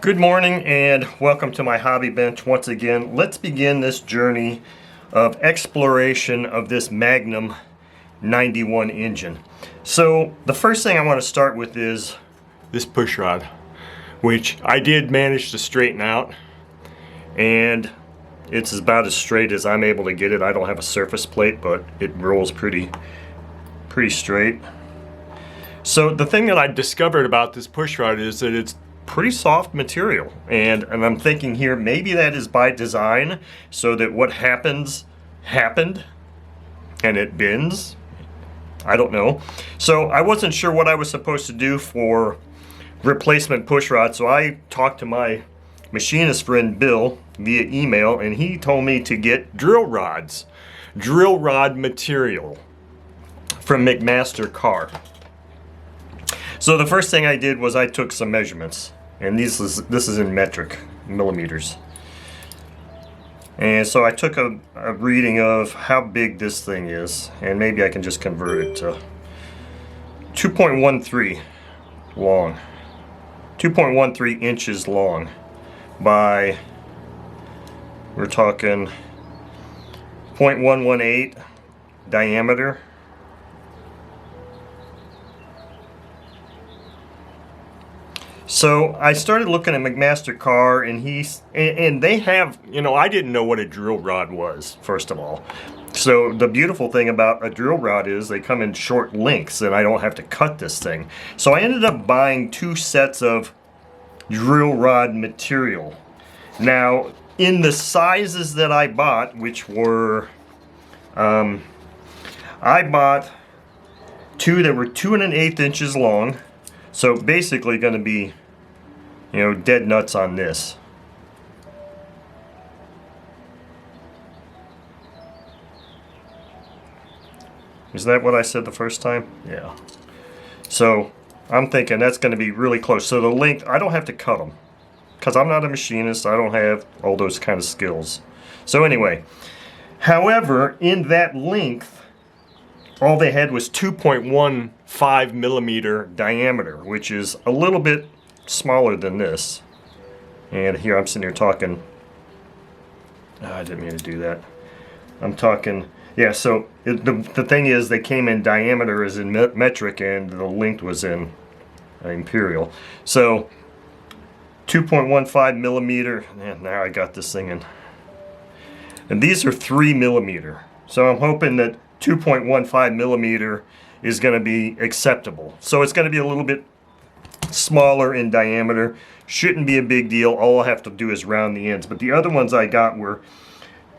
Good morning and welcome to my hobby bench once again. Let's begin this journey of exploration of this Magnum 91 engine. So the first thing I want to start with is this push rod, which I did manage to straighten out, and it's about as straight as I'm able to get it. I don't have a surface plate, but it rolls pretty straight. So the thing that I discovered about this push rod is that it's pretty soft material, and I'm thinking here maybe that is by design so that what happened and it bends. I don't know. So I wasn't sure what I was supposed to do for replacement push rod, so I talked to my machinist friend Bill via email, and he told me to get drill rod material from McMaster Car. So the first thing I did was I took some measurements, and this is in metric millimeters. And so I took a reading of how big this thing is, and maybe I can just convert it to 2.13 long, 2.13 inches long by, we're talking 0.118 diameter. So I started looking at McMaster Car, and they have, I didn't know what a drill rod was, first of all. So the beautiful thing about a drill rod is they come in short lengths, and I don't have to cut this thing. So I ended up buying 2 sets of drill rod material. Now, in the sizes that I bought, which were, I bought 2 that were 2 1/8 inches long. So basically going to be, dead nuts on this. Is that what I said the first time? Yeah. So I'm thinking that's going to be really close. So the length, I don't have to cut them because I'm not a machinist. I don't have all those kind of skills. So anyway, however, in that length, all they had was 2.15 millimeter diameter, which is a little bit smaller than this. And here I'm sitting here talking, I didn't mean to do that. I'm talking, yeah, so the thing is they came in diameter as in metric, and the length was in imperial. So 2.15 millimeter, and now I got this thing in. And these are 3 millimeter. So I'm hoping that 2.15 millimeter is going to be acceptable. So it's going to be a little bit smaller in diameter. Shouldn't be a big deal. All I have to do is round the ends. But the other ones I got were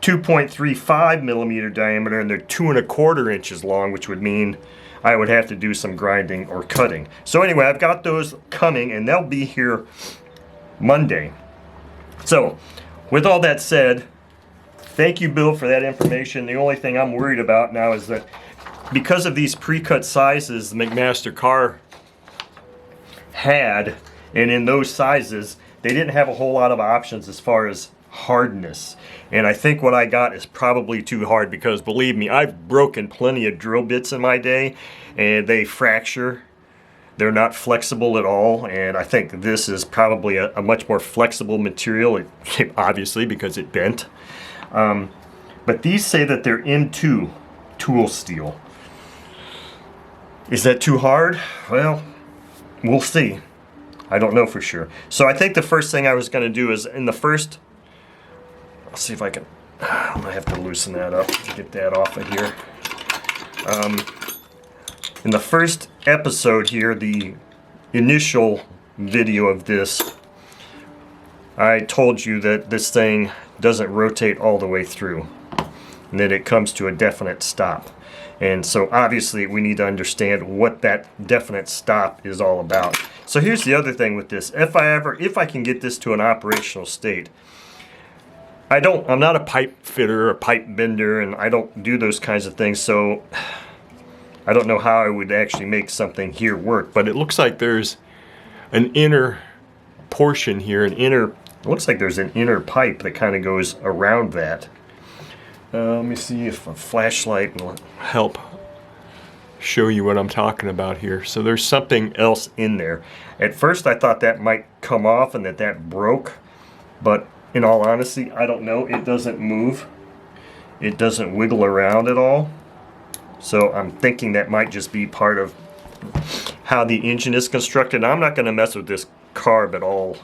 2.35 millimeter diameter, and they're 2 1/4 inches long, which would mean I would have to do some grinding or cutting. So anyway, I've got those coming, and they'll be here Monday. So with all that said, thank you, Bill, for that information. The only thing I'm worried about now is that because of these pre-cut sizes the McMaster Car had, and in those sizes, they didn't have a whole lot of options as far as hardness. And I think what I got is probably too hard, because believe me, I've broken plenty of drill bits in my day, and they fracture. They're not flexible at all, and I think this is probably a much more flexible material, obviously, because it bent. But these say that they're M2 tool steel. Is that too hard? Well, we'll see. I don't know for sure. So I think the first thing I was going to do is in the first, let's see if I can, I'm going to have to loosen that up to get that off of here. In the first episode here, the initial video of this, I told you that this thing doesn't rotate all the way through, and that it comes to a definite stop. And so obviously we need to understand what that definite stop is all about. So here's the other thing with this. If I can get this to an operational state, I'm not a pipe fitter or a pipe bender, and I don't do those kinds of things, so I don't know how I would actually make something here work. But it looks like there's an inner portion here, it looks like there's an inner pipe that kind of goes around that. Let me see if a flashlight will help. show you what I'm talking about here. So there's something else in there. At first I thought that might come off and that broke, but in all honesty, I don't know. It doesn't move. It doesn't wiggle around at all. So I'm thinking that might just be part of how the engine is constructed. I'm not going to mess with this carb at all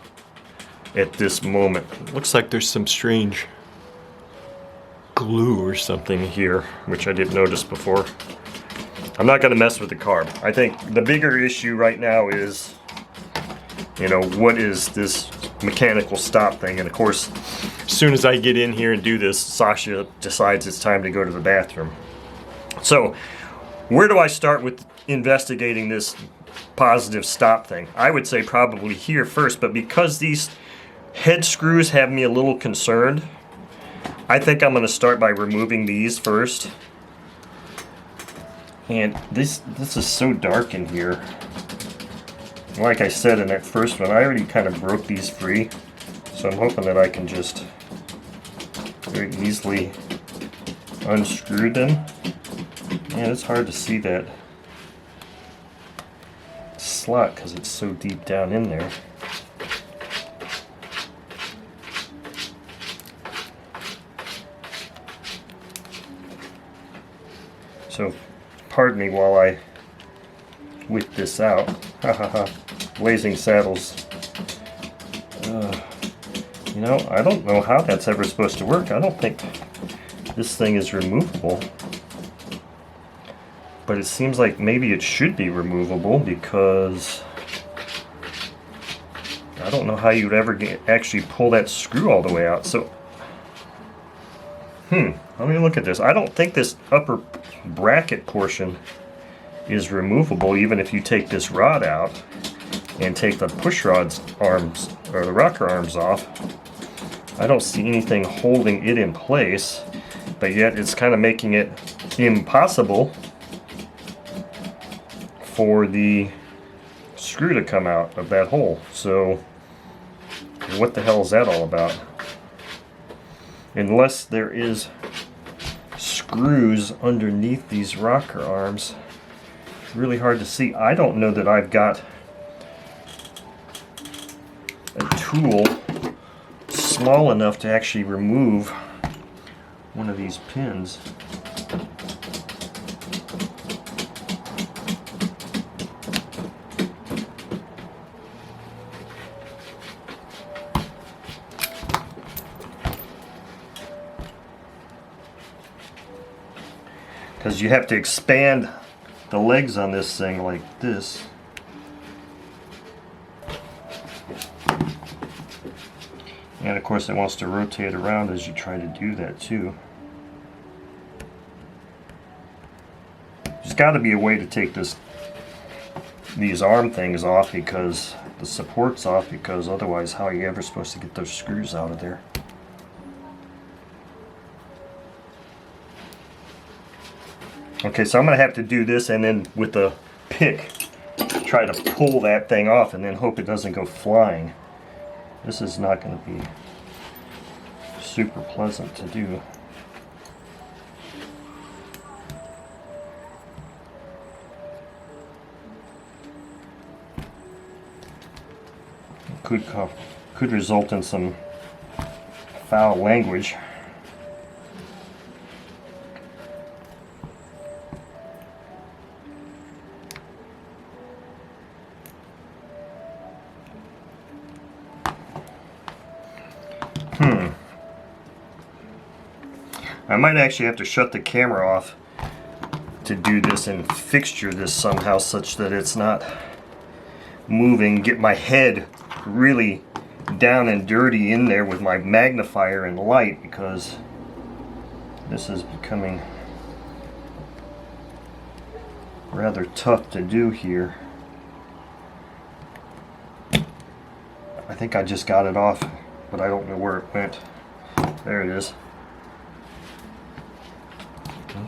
at this moment. It looks like there's some strange glue or something here, which I didn't notice before. I'm not going to mess with the carb. I think the bigger issue right now is, you know, what is this mechanical stop thing? And of course, as soon as I get in here and do this, Sasha decides it's time to go to the bathroom. So, where do I start with investigating this positive stop thing? I would say probably here first, but because these head screws have me a little concerned, I think I'm going to start by removing these first. And this is so dark in here. Like I said in that first one, I already kind of broke these free. So I'm hoping that I can just very easily unscrew them. Man, it's hard to see that slot because it's so deep down in there. So, pardon me while I whip this out. Ha ha ha. Blazing Saddles. You know, I don't know how that's ever supposed to work. I don't think this thing is removable. But it seems like maybe it should be removable because I don't know how you'd ever actually pull that screw all the way out. So, let me look at this. I don't think this upper bracket portion is removable, even if you take this rod out and take the push rod's arms or the rocker arms off. I don't see anything holding it in place, but yet it's kind of making it impossible for the screw to come out of that hole. So what the hell is that all about? Unless there is screws underneath these rocker arms, it's really hard to see. I don't know that I've got a tool small enough to actually remove one of these pins. Because you have to expand the legs on this thing like this. And of course it wants to rotate around as you try to do that too. There's got to be a way to take these arm things off, because the support's off, because otherwise how are you ever supposed to get those screws out of there? Okay, so I'm going to have to do this and then with the pick try to pull that thing off and then hope it doesn't go flying. This is not going to be super pleasant to do. It could result in some foul language. I might actually have to shut the camera off to do this and fixture this somehow such that it's not moving. Get my head really down and dirty in there with my magnifier and light, because this is becoming rather tough to do here. I think I just got it off, but I don't know where it went. There it is.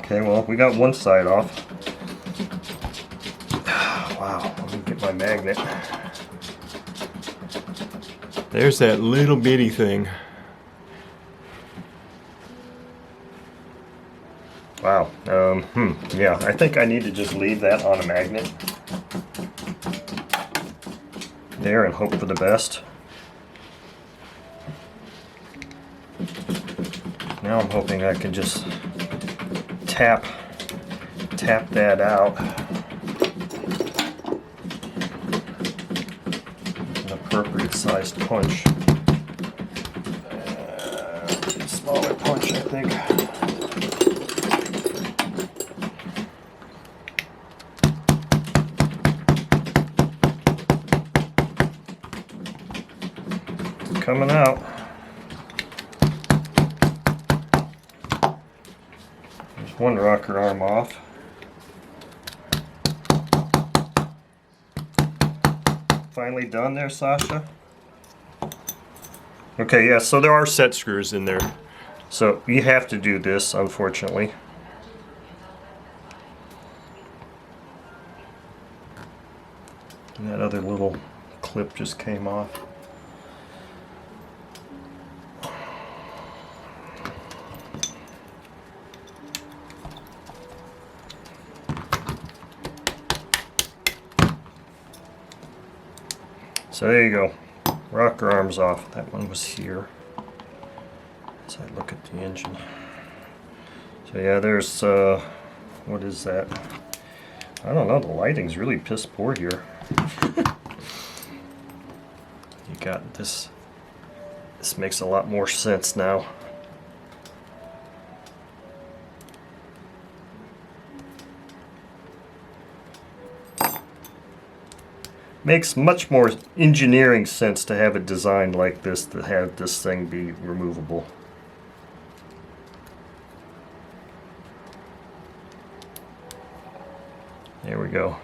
Okay, well, we got one side off. Wow, let me get my magnet. There's that little bitty thing. Wow. Yeah, I think I need to just leave that on a magnet there and hope for the best. Now I'm hoping I can just tap that out. An appropriate sized punch. Smaller punch, I think. It's coming out. There's one rocker arm off. Finally done there, Sasha? Okay, yeah, so there are set screws in there. So you have to do this, unfortunately. And that other little clip just came off. So there you go. Rocker arms off. That one was here. As I look at the engine. So yeah, there's what is that? I don't know, the lighting's really piss poor here. You got this. This makes a lot more sense now. Makes much more engineering sense to have it designed like this, to have this thing be removable. There we go.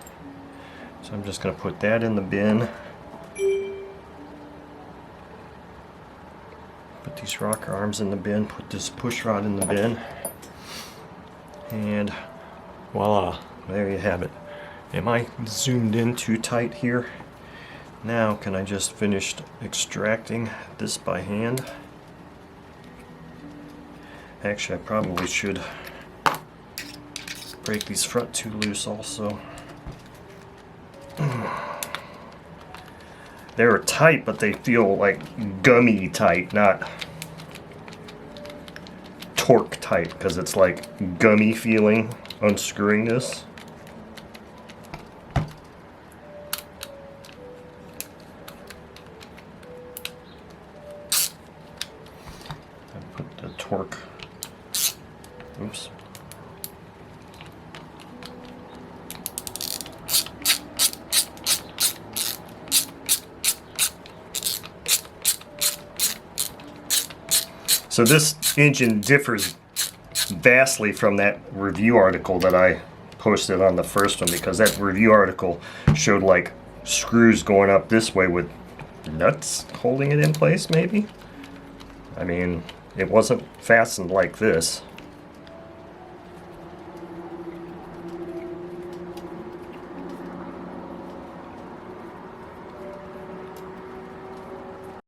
So I'm just going to put that in the bin. Put these rocker arms in the bin, put this push rod in the bin. And voila, there you have it. Am I zoomed in too tight here? Now can I just finish extracting this by hand? Actually, I probably should break these front two loose also. They're tight, but they feel like gummy tight, not torque tight, because it's like gummy feeling unscrewing this. Put the torque. Oops. So this engine differs vastly from that review article that I posted on the first one, because that review article showed like screws going up this way with nuts holding it in place, maybe? I mean, it wasn't fastened like this.